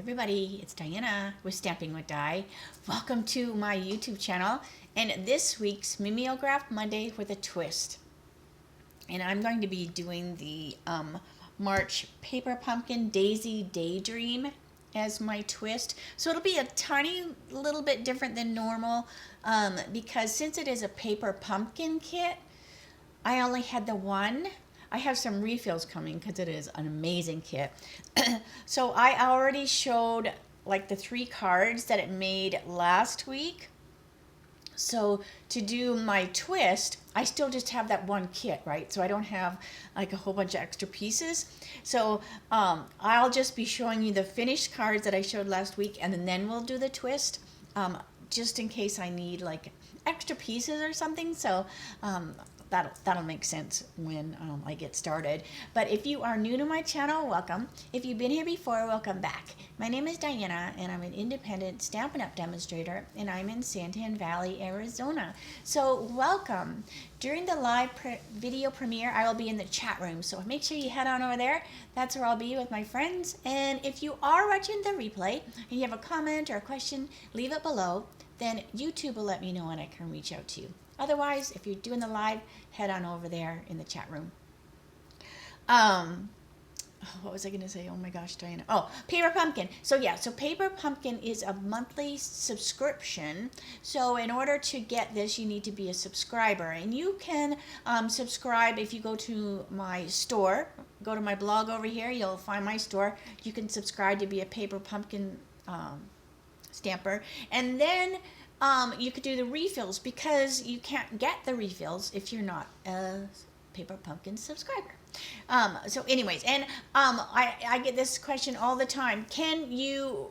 everybody, it's Diana with Stamping with Di. Welcome to my YouTube channel and this week's Mimeograph Monday with a twist. And I'm going to be doing the March Paper Pumpkin Daisy Daydream as my twist. So it'll be a tiny little bit different than normal because since it is a paper pumpkin kit, I only had the one. I have some refills coming because it is an amazing kit. So I already showed like the 3 cards that it made last week. So to do my twist, I still just have that one kit, right? So I don't have like a whole bunch of extra pieces. So I'll just be showing you the finished cards that I showed last week, and then we'll do the twist, just in case I need like extra pieces or something. So that'll make sense when I get started. But if you are new to my channel, welcome. If you've been here before, welcome back. My name is Diana, and I'm an independent Stampin' Up! Demonstrator, and I'm in Santan Valley, Arizona. So welcome. During the live video premiere, I will be in the chat room, so make sure you head on over there. That's where I'll be with my friends. And if you are watching the replay and you have a comment or a question, leave it below. Then YouTube will let me know and I can reach out to you. Otherwise, if you're doing the live, head on over there in the chat room. What was I going to say? Oh my gosh, Diana. Oh, Paper Pumpkin. So yeah, so Paper Pumpkin is a monthly subscription. So in order to get this, you need to be a subscriber. And you can subscribe if you go to my store. Go to my blog over here. You'll find my store. You can subscribe to be a Paper Pumpkin stamper. And then you could do the refills because you can't get the refills if you're not a Paper Pumpkin subscriber. So anyways, and I get this question all the time. Can you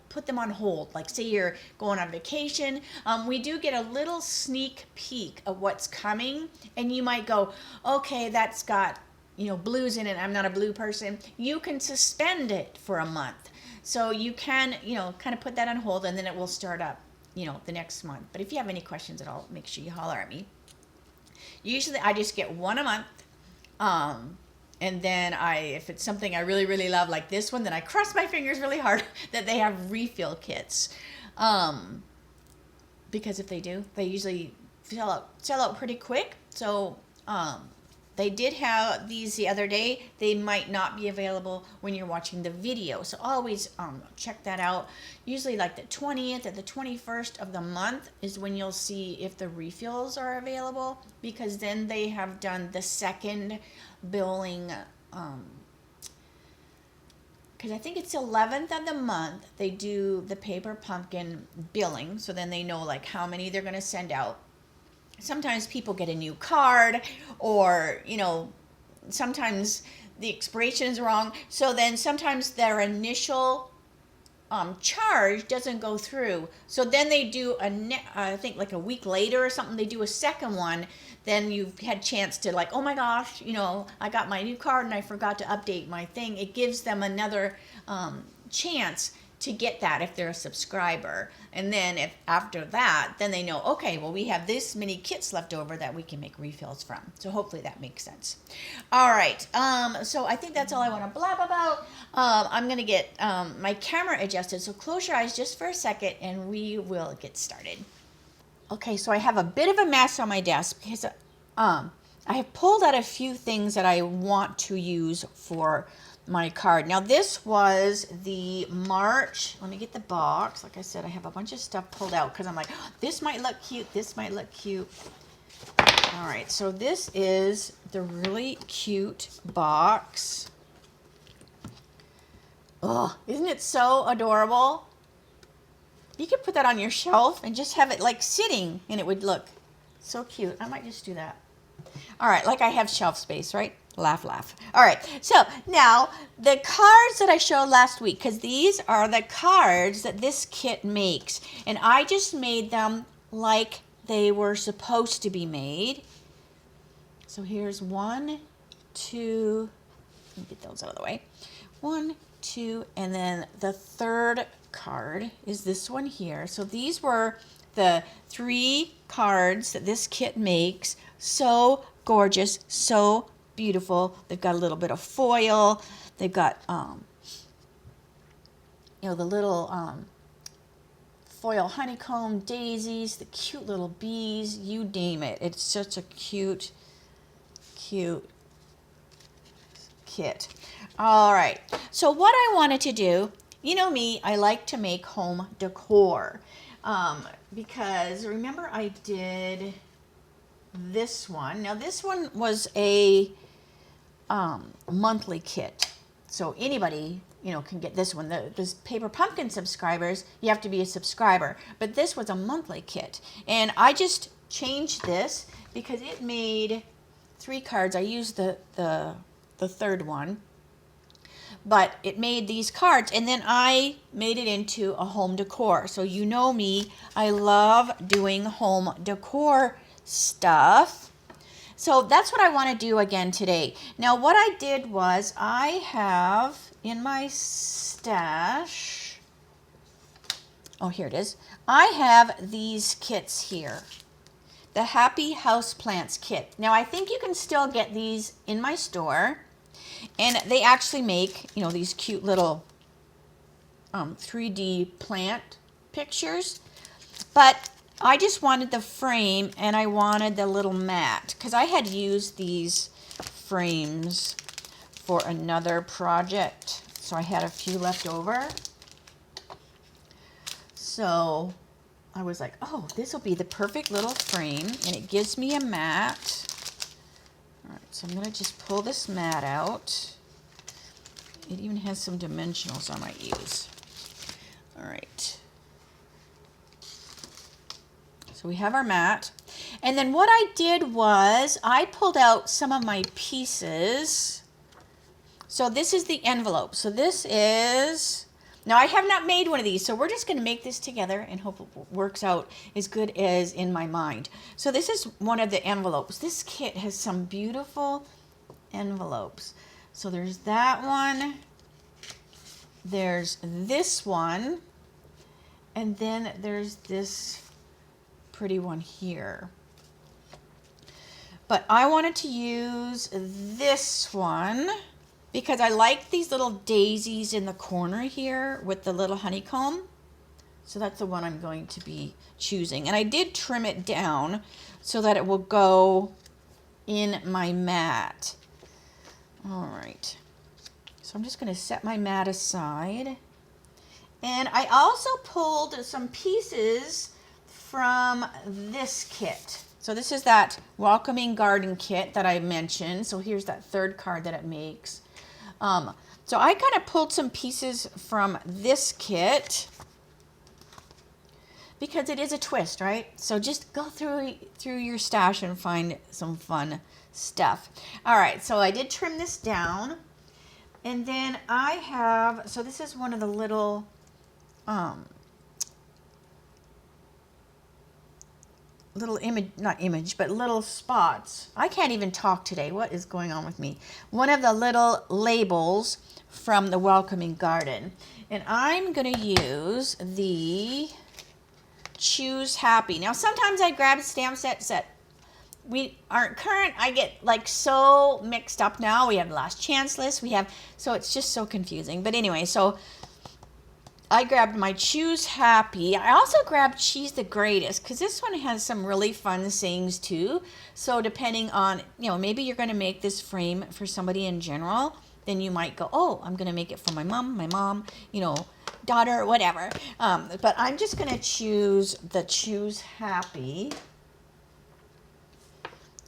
put them on hold? Like say you're going on vacation. We do get a little sneak peek of what's coming, and you might go, okay, that's got, you know, blues in it. I'm not a blue person. You can suspend it for a month. So you can, you know, kind of put that on hold, and then it will start up, you know, the next month. But if you have any questions at all, make sure you holler at me. Usually I just get one a month. And then if it's something I really, really love, like this one, then I cross my fingers really hard that they have refill kits. Because if they do, they usually sell out pretty quick. So, they did have these the other day. They might not be available when you're watching the video. So always check that out. Usually like the 20th or the 21st of the month is when you'll see if the refills are available, because then they have done the second billing, because I think it's the 11th of the month they do the Paper Pumpkin billing. So then they know like how many they're going to send out. Sometimes people get a new card, or, you know, sometimes the expiration is wrong. So then sometimes their initial charge doesn't go through. So then they do I think like a week later or something, they do a second one. Then you've had chance to like, oh my gosh, you know, I got my new card and I forgot to update my thing. It gives them another chance to get that if they're a subscriber. And then if after that, then they know, okay, well, we have this many kits left over that we can make refills from. So hopefully that makes sense. All right, so I think that's all I want to blab about. I'm gonna get my camera adjusted, so close your eyes just for a second and we will get started. Okay, so I have a bit of a mess on my desk because I have pulled out a few things that I want to use for my card. Now this was the March, let me get the box. Like I said, I have a bunch of stuff pulled out because I'm like, oh, this might look cute, this might look cute. All right, so this is the really cute box. Oh, isn't it so adorable? You could put that on your shelf and just have it like sitting and it would look so cute. I might just do that. All right, like I have shelf space, right? Laugh, laugh. All right, so now the cards that I showed last week, because these are the cards that this kit makes, and I just made them like they were supposed to be made. So here's 1, 2, let me get those out of the way. 1, 2, and then the third card is this one here. So these were the 3 cards that this kit makes. So gorgeous, so beautiful. They've got a little bit of foil. They've got you know, the little foil honeycomb daisies, the cute little bees, you name it. It's such a cute, cute kit. All right, so what I wanted to do, you know me, I like to make home decor, because remember I did this one. Now this one was a monthly kit, so anybody, you know, can get this one. The Paper Pumpkin subscribers, you have to be a subscriber, but this was a monthly kit, and I just changed this because it made 3 cards. I used the third one, but it made these cards, and then I made it into a home decor. So you know me, I love doing home decor stuff. So that's what I want to do again today. Now what I did was I have in my stash, oh here it is, I have these kits here. The Happy Houseplants kit. Now I think you can still get these in my store. And they actually make, you know, these cute little 3D plant pictures. But I just wanted the frame and I wanted the little mat because I had used these frames for another project. So I had a few left over. So I was like, oh, this will be the perfect little frame, and it gives me a mat. All right, so I'm going to just pull this mat out. It even has some dimensionals I might use. All right. So we have our mat. And then what I did was I pulled out some of my pieces. So this is the envelope. So this is, now I have not made one of these, so we're just going to make this together and hope it works out as good as in my mind. So this is one of the envelopes. This kit has some beautiful envelopes. So there's that one, there's this one, and then there's this pretty one here. But I wanted to use this one because I like these little daisies in the corner here with the little honeycomb. So that's the one I'm going to be choosing. And I did trim it down so that it will go in my mat. All right. So I'm just going to set my mat aside. And I also pulled some pieces from this kit. So this is that Welcoming Garden kit that I mentioned. So here's that third card that it makes. So I kind of pulled some pieces from this kit because it is a twist, right? So just go through your stash and find some fun stuff. All right, so I did trim this down. And then I have, so this is one of the little little spots. I can't even talk today. What is going on with me? One of the little labels from the Welcoming Garden. And I'm going to use the Choose Happy. Now, sometimes I grab stamp sets that we aren't current. I get like so mixed up now. We have the Last Chance list. So it's just so confusing. But anyway, so I grabbed my Choose Happy. I also grabbed She's the Greatest because this one has some really fun sayings too. So depending on, maybe you're going to make this frame for somebody in general, then you might go, oh, I'm going to make it for my mom, daughter, whatever. But I'm just going to choose the Choose Happy.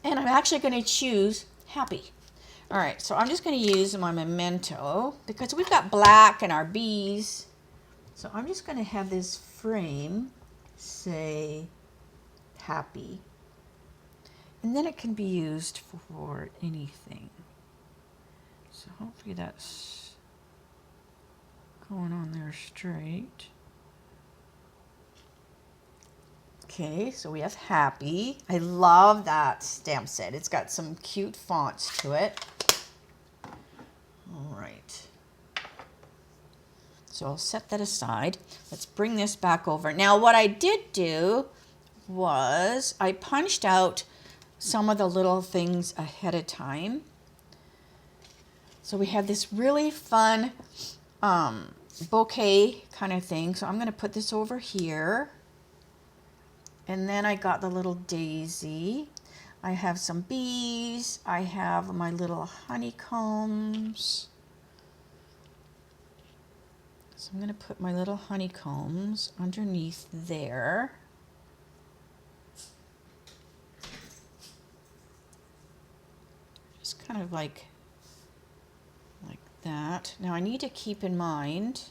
And I'm actually going to choose Happy. All right, so I'm just going to use my memento because we've got black and our bees. So I'm just going to have this frame say Happy. And then it can be used for anything. So hopefully that's going on there straight. Okay, so we have Happy. I love that stamp set. It's got some cute fonts to it. All right. So I'll set that aside. Let's bring this back over. Now what I did do was I punched out some of the little things ahead of time. So we have this really fun bouquet kind of thing. So I'm going to put this over here. And then I got the little daisy. I have some bees. I have my little honeycombs. So I'm going to put my little honeycombs underneath there. Just kind of like that. Now I need to keep in mind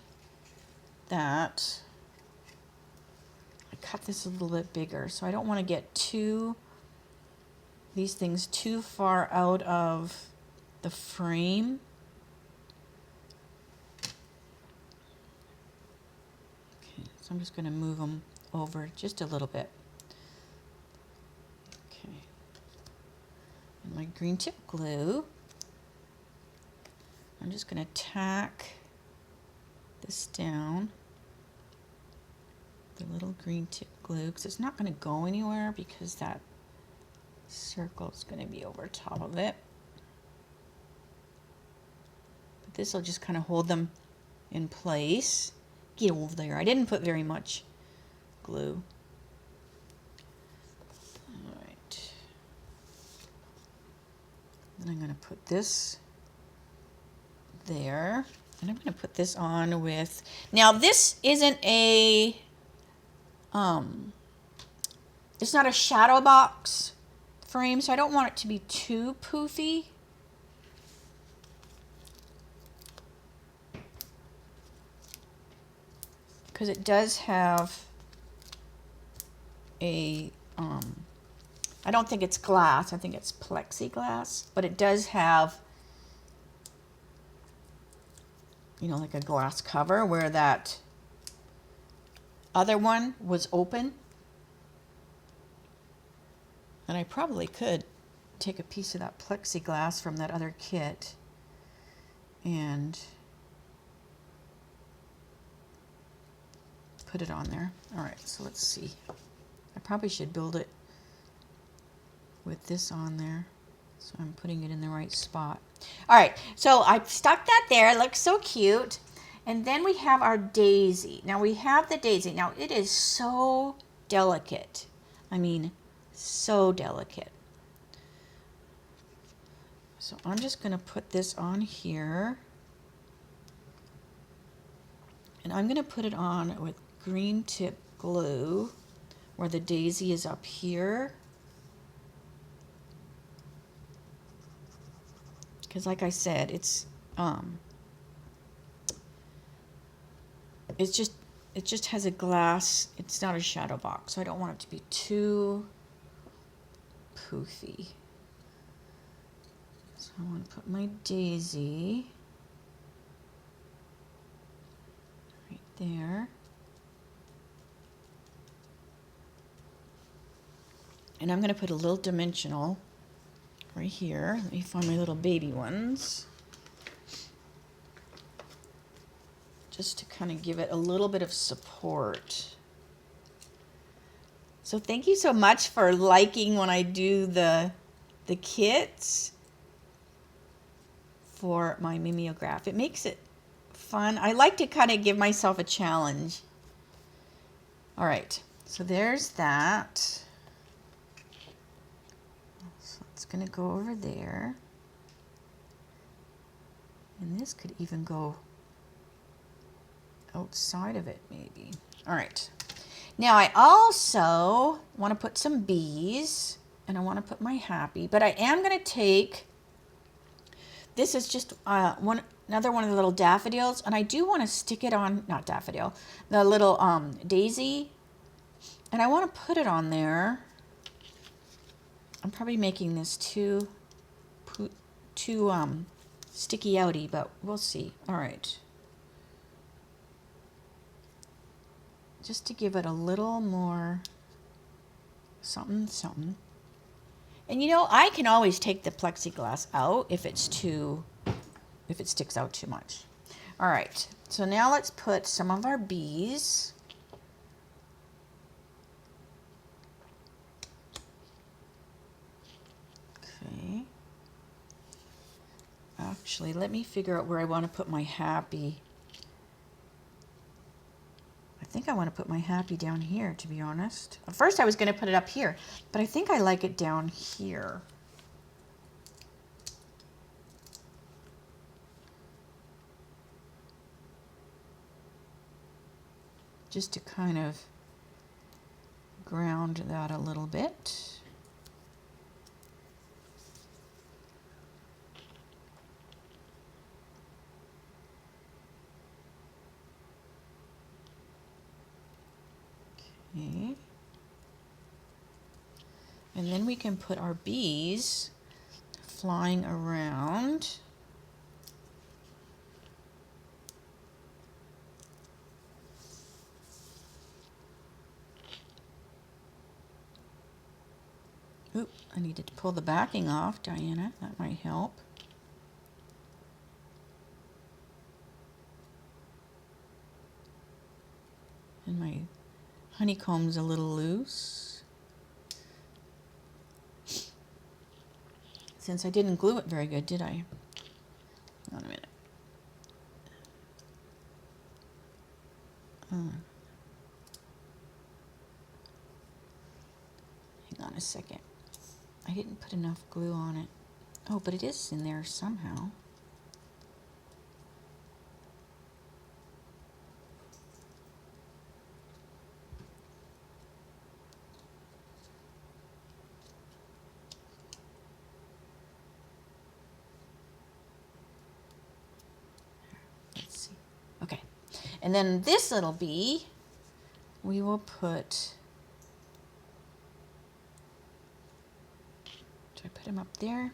that I cut this a little bit bigger, so I don't want to get these things too far out of the frame. Okay, so I'm just going to move them over just a little bit. Okay, and my green tip glue. I'm just going to tack this down, the little green tip glue, because it's not going to go anywhere because that circle is going to be over top of it. But this will just kind of hold them in place. Get over there. I didn't put very much glue. All right. Then I'm going to put this there, and I'm going to put this on with, now this isn't a it's not a shadow box frame, so I don't want it to be too poofy. Because it does have a I don't think it's glass, I think it's plexiglass, but it does have, you know, like a glass cover, where that other one was open. And I probably could take a piece of that plexiglass from that other kit and put it on there. All right, so let's see. I probably should build it with this on there, so I'm putting it in the right spot. All right, so I stuck that there. It looks so cute. And then we have our daisy. Now we have the daisy. Now it is so delicate. I mean, so delicate. So I'm just going to put this on here. And I'm going to put it on with green tip glue where the daisy is up here. Because like I said, it just has a glass, it's not a shadow box, so I don't want it to be too poofy. So I want to put my daisy right there. And I'm going to put a little dimensional right here. Let me find my little baby ones. Just to kind of give it a little bit of support. So thank you so much for liking when I do the kits for my mimeograph. It makes it fun. I like to kind of give myself a challenge. All right, so there's that. So it's going to go over there. And this could even go outside of it maybe. All right. Now I also want to put some bees, and I want to put my happy, but I am going to take, this is just another one of the little daffodils, and I do want to stick it on, not daffodil, the little daisy, and I want to put it on there. I'm probably making this too sticky outy, but we'll see. All right. Just to give it a little more something, something. And you know, I can always take the plexiglass out if it sticks out too much. All right, so now let's put some of our bees. Okay. Actually, let me figure out where I want to put my happy. think I want to put my happy down here, to be honest. At first I was going to put it up here, but I think I like it down here. Just to kind of ground that a little bit. Okay. And then we can put our bees flying around. Oop, I needed to pull the backing off, Diana. That might help. And my honeycomb's a little loose. Since I didn't glue it very good, did I? Hold on a minute. Hang on a second. I didn't put enough glue on it. Oh, but it is in there somehow. Let's see. Okay. And then this little bee, we will put... I put him up there.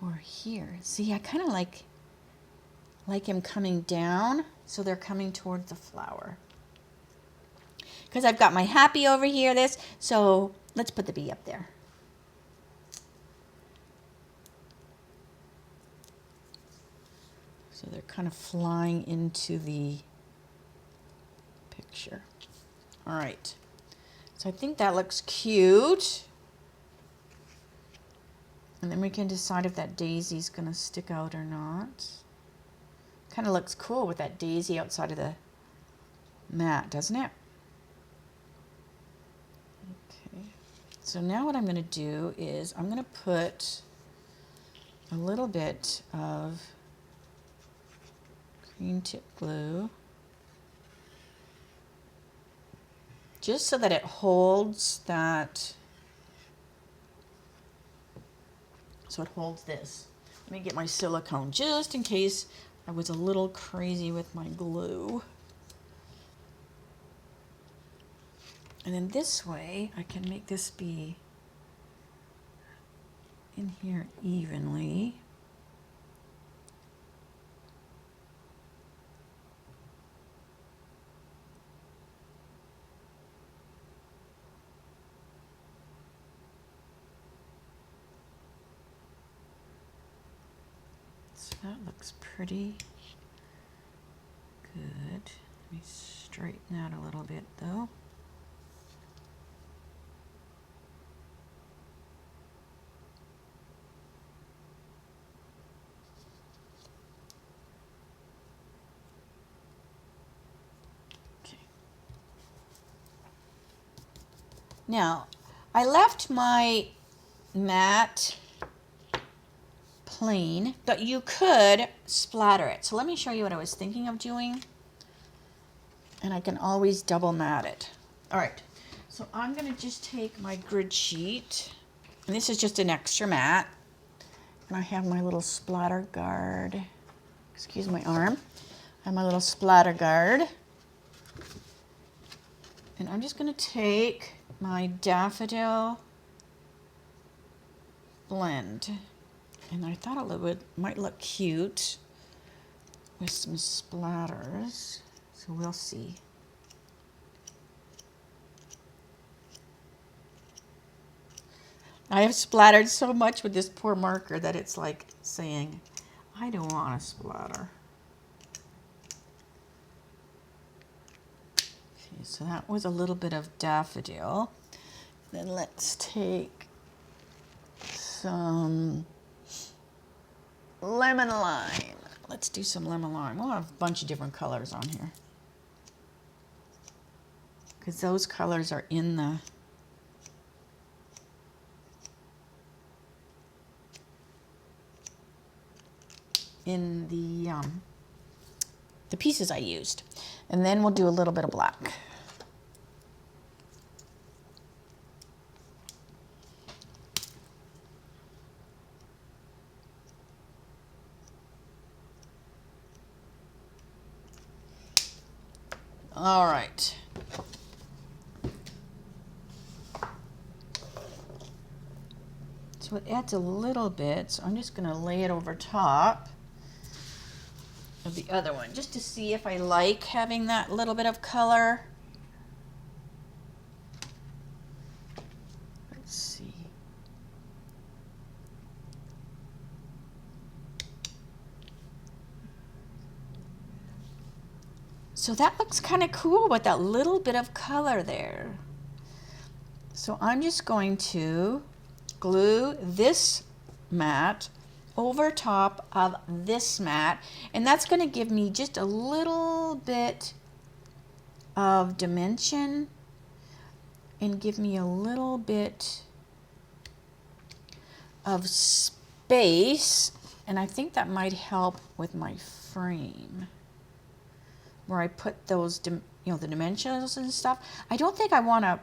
Or here. See, I kind of like him coming down, so they're coming toward the flower. Because I've got my happy over here, so let's put the bee up there. So they're kind of flying into the picture. All right. So I think that looks cute. And then we can decide if that daisy's going to stick out or not. Kind of looks cool with that daisy outside of the mat, doesn't it? Okay. So now what I'm going to do is I'm going to put a little bit of green tip glue. Just so that it holds that, so it holds this. Let me get my silicone just in case I was a little crazy with my glue. And then this way I can make this be in here evenly. That looks pretty good. Let me straighten that a little bit though. Okay. Now, I left my mat plain, but you could splatter it. So let me show you what I was thinking of doing. And I can always double mat it. All right, so I'm gonna just take my grid sheet, and this is just an extra mat. And I have my little splatter guard. Excuse my arm. I have my little splatter guard. And I'm just gonna take my daffodil blend. And I thought it might look cute with some splatters. So we'll see. I have splattered so much with this poor marker that it's like saying, I don't want to splatter. Okay, so that was a little bit of daffodil. Then let's take some lemon lime. let's do some lemon lime. We'll have a bunch of different colors on here, because those colors are in the pieces I used. And then we'll do a little bit of black. All right. So it adds a little bit, so I'm just going to lay it over top of the other one, just to see if I like having that little bit of color. Let's see. So that looks kind of cool with that little bit of color there. So I'm just going to glue this mat over top of this mat, and that's going to give me just a little bit of dimension and give me a little bit of space, and I think that might help with my frame where I put those the dimensions and stuff. I don't think I want to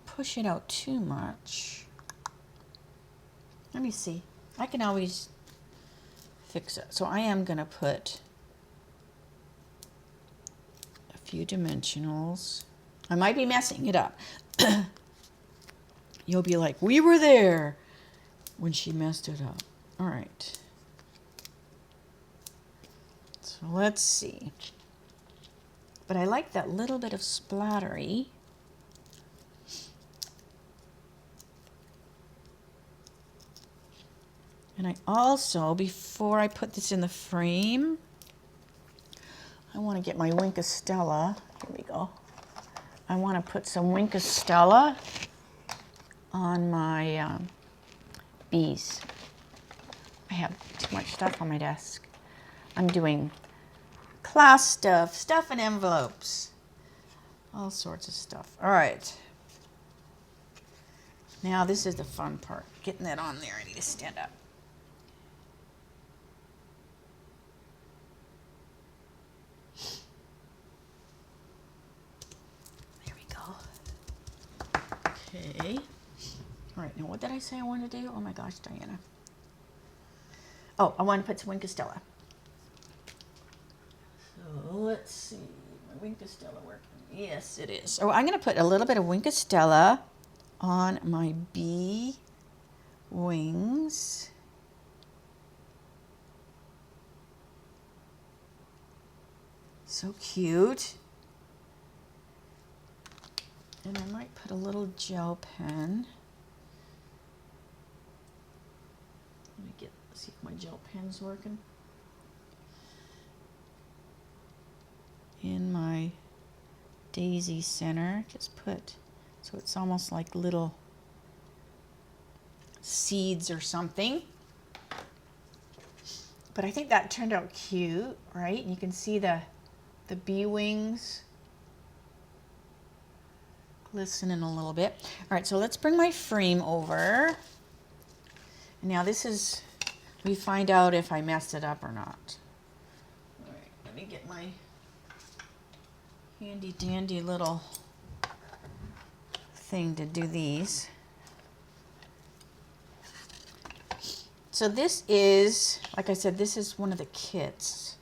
push it out too much. Let me see. I can always fix it. So I am going to put a few dimensionals. I might be messing it up. You'll be like, we were there when she messed it up. All right. So let's see. But I like that little bit of splattery. And I also, before I put this in the frame, I want to get my Wink Stella. Here we go. I want to put some Wink Stella on my bees. I have too much stuff on my desk. I'm doing class stuff in envelopes, all sorts of stuff. All right. Now this is the fun part, getting that on there. I need to stand up. Okay. All right, now what did I say I wanted to do? Oh my gosh, Diana. Oh, I want to put some Wink Stella. So let's see. My Wink Stella working? Yes, it is. So I'm going to put a little bit of Wink Stella on my bee wings. So cute. And I might put a little gel pen. Let me see if my gel pen's working. In my daisy center, just put, so it's almost like little seeds or something. But I think that turned out cute, right? You can see the bee wings glistening a little bit. All right, so let's bring my frame over. Now this is, we find out if I messed it up or not. All right, let me get my handy dandy little thing to do these. So this is, like I said, this is one of the kits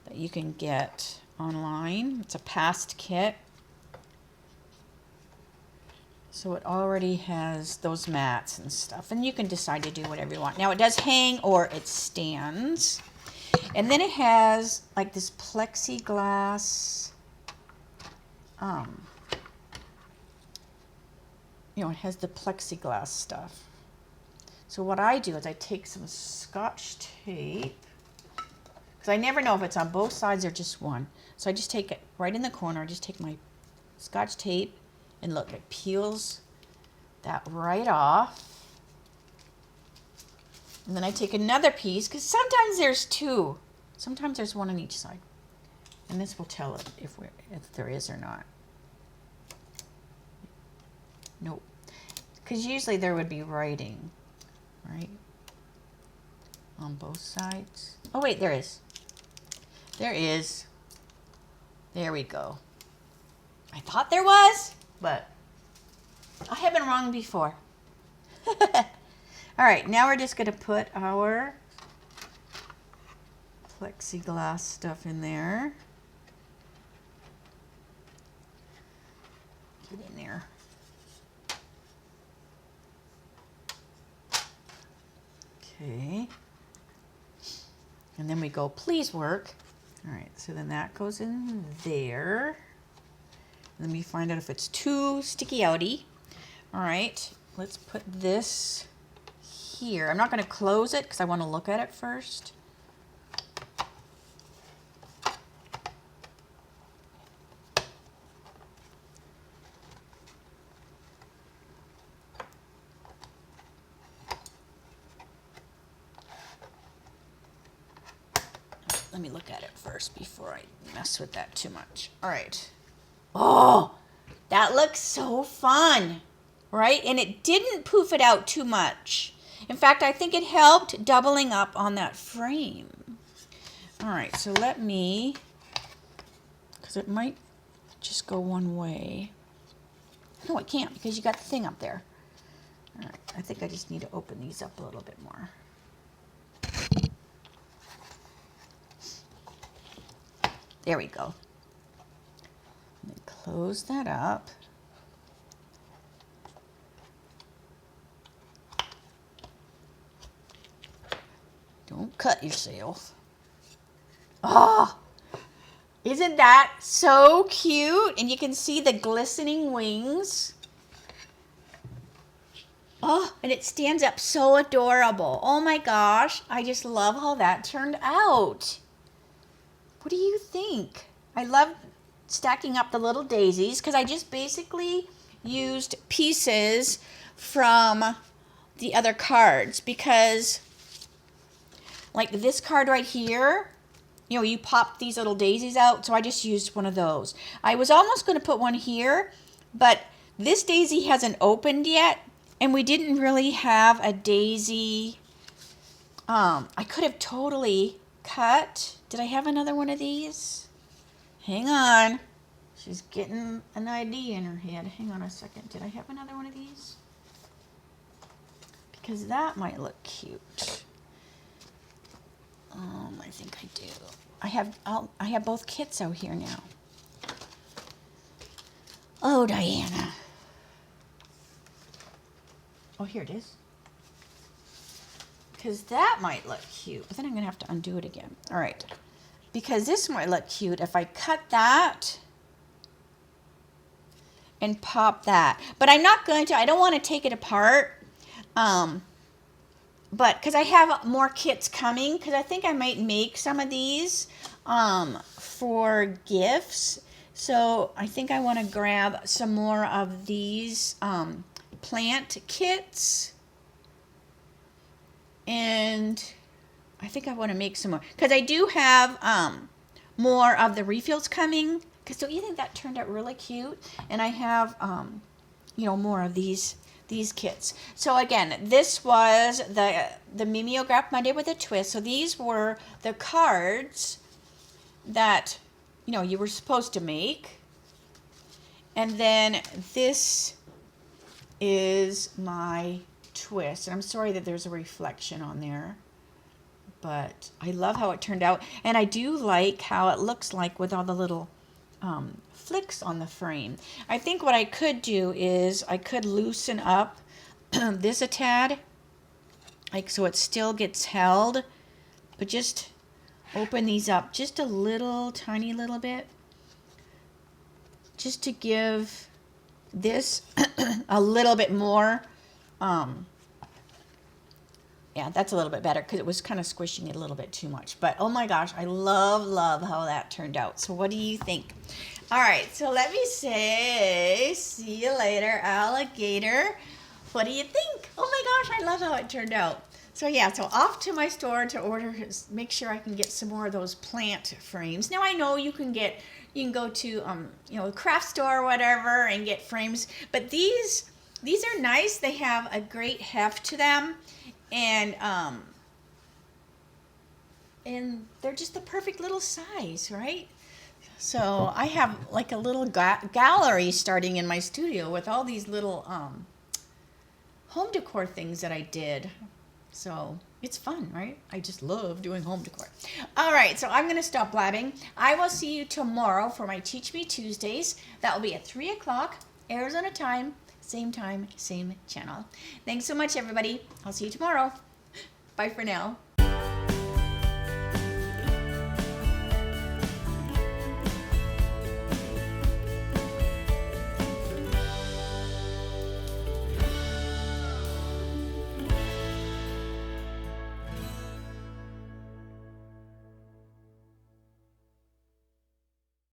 that you can get online. It's a past kit. So it already has those mats and stuff, and you can decide to do whatever you want. Now it does hang or it stands. And then it has like this plexiglass, it has the plexiglass stuff. So what I do is I take some Scotch tape, because I never know if it's on both sides or just one. So I just take it right in the corner. I just take my Scotch tape, and look, it peels that right off. And then I take another piece, because sometimes there's two. Sometimes there's one on each side. And this will tell it if there is or not. Nope. Because usually there would be writing, right? On both sides. Oh wait, there is. There is. There we go. I thought there was, but I have been wrong before. All right, now we're just going to put our plexiglass stuff in there. Get in there. Okay. And then we go, please work. All right, so then that goes in there. Let me find out if it's too sticky outy. All right, let's put this here. I'm not going to close it because I want to look at it first. Let me look at it first before I mess with that too much. All right. Oh, that looks so fun, right? And it didn't poof it out too much. In fact, I think it helped doubling up on that frame. All right, so let me, because it might just go one way. No, it can't because you got the thing up there. All right, I think I just need to open these up a little bit more. There we go. Let me close that up. Don't cut yourself. Oh, isn't that so cute? And you can see the glistening wings. Oh, and it stands up so adorable. Oh my gosh, I just love how that turned out. What do you think? I love stacking up the little daisies because I just basically used pieces from the other cards because like this card right here, you know, you pop these little daisies out, so I just used one of those. I was almost going to put one here, but this daisy hasn't opened yet, and we didn't really have a daisy. I could have totally cut. Did I have another one of these? Hang on. She's getting an idea in her head. Hang on a second. Did I have another one of these? Because that might look cute. I think I do. I have both kits out here now. Oh, Diana. Oh, here it is. Because that might look cute. But then I'm going to have to undo it again. All right. Because this might look cute if I cut that and pop that. But I'm not going to. I don't want to take it apart. But because I have more kits coming, because I think I might make some of these for gifts. So I think I want to grab some more of these plant kits. And I think I want to make some more. Because I do have more of the refills coming. Because don't you think that turned out really cute? And I have, you know, more of these kits. So again, this was the Mimeograph Monday with a Twist. So these were the cards that, you know, you were supposed to make. And then this is my twist. And I'm sorry that there's a reflection on there, but I love how it turned out. And I do like how it looks like with all the little flicks on the frame. I think what I could do is I could loosen up this a tad, like so it still gets held, but just open these up just a little tiny little bit, just to give this a little bit more. Yeah, that's a little bit better because it was kind of squishing it a little bit too much. But oh my gosh, I love how that turned out. So what do you think? All right, so let me say, see you later, alligator. What do you think? Oh my gosh, I love how it turned out. So yeah, so off to my store to order, make sure I can get some more of those plant frames. Now I know you can go to a craft store or whatever and get frames, but these are nice. They have a great heft to them, and they're just the perfect little size, right? So I have like a little gallery starting in my studio with all these little home decor things that I did. So it's fun, right? I just love doing home decor. All right, so I'm going to stop blabbing. I will see you tomorrow for my Teach Me Tuesdays. That will be at 3 o'clock Arizona time, same channel. Thanks so much, everybody. I'll see you tomorrow. Bye for now.